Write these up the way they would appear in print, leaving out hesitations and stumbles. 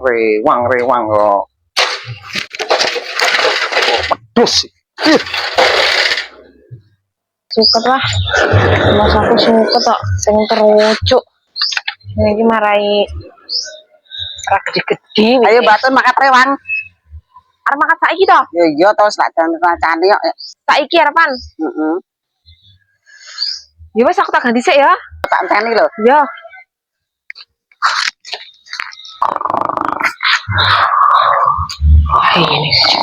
Rewang kok. Pedus. Suket lah. Mas aku suket tok sing terucuk. Ini marai rak gede-gede. Ayo batun makan rewang. Arep makan saiki to? Ya iya to sak dan rancane kok. Saiki arepan. Heeh. Ya wis aku tak ganti sik ya. Tak enteni lho. Ya. Wah, ini sih.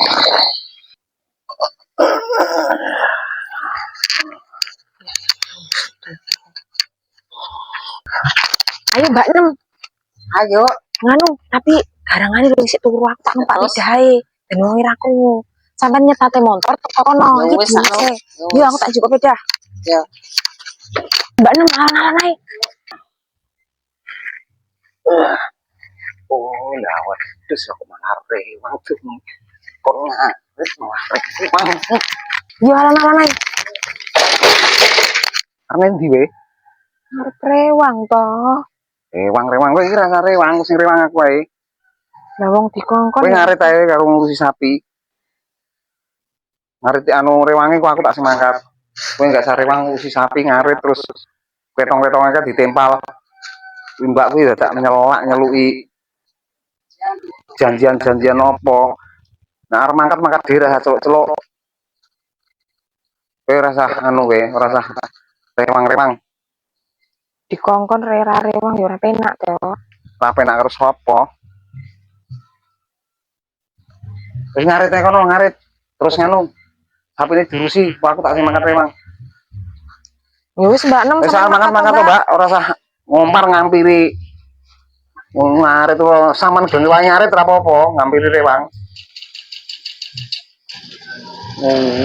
Ayo Mbak Nem. Ayo. Nganu, tapi garangane lho isih turu aku tak numpak lidahe. Ben wong iraku. Sampeyan nyetate motor teko kono. Ya wis sakno. Yo aku tak jupuk beda. Ya. Mbak Nem alan-alan ae. Oh, lah wedhus aku malah rewang tuh. Kok ngarit malah rewang. Yo alan-alan ae. Arep ndi we? Arep rewang to. Rewang kowe iki rasa rewang sing rewang aku ae. Lah wong dikongkon. Kowe ngarit ae karo ngurusi sapi. Ngarit anu rewange kok aku tak semangkat. Kowe enggak sarewang ngurusi sapi ngarit terus ketong-ketong aja ditempal. Mbak kuwi dadak nyeluk-nyeluki. Janjian opo. Nah arep mangkat dhewe rasa celuk-celuk. Kowe rasa anu kowe, ora rasa rewang-rewang. Dikongkon rewang ya ora penak to. Ora penak karo sapa. Wis ngarit ae kono ngarit. Terus nganu. Sapine diurusi, kok aku tak sing mangkat rewang. Ya wis Mbak Nem. Wis mangkat to, Mbak, ora usah ngompar ngampiri. Ngarit to sampean ben wae ngarit ora apa-apa, ngampiri rewang.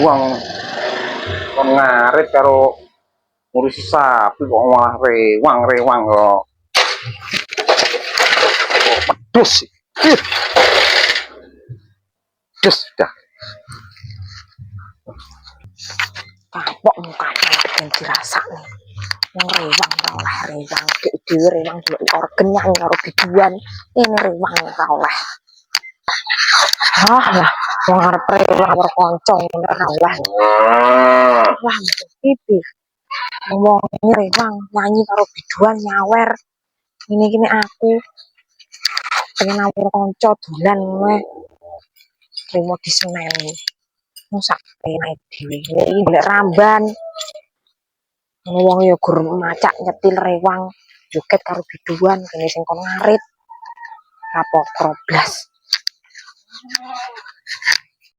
Wong kon ngarit karo ngurusi sapi kok malah rewang kok. Pedus. Pedus dah. Kapok mukanya ben dirasakne. Wong rewang ora oleh rewang. Dhewe rewang delok organ nyanyi karo biduan. Ini rewang ora oleh. Lah, wong arep rewang karo kanca ora oleh. Wah, pipi. Wong ini rewang nyanyi karo biduan nyawer. Ini kene aku pengen nawar kanca dolan wae. Trimo diseneni. Musak penak dhewe. Iki golek ramban. Wong ya gur macak nyetil rewang, joget karo biduan kene sing kon ngarit. Kapok blas.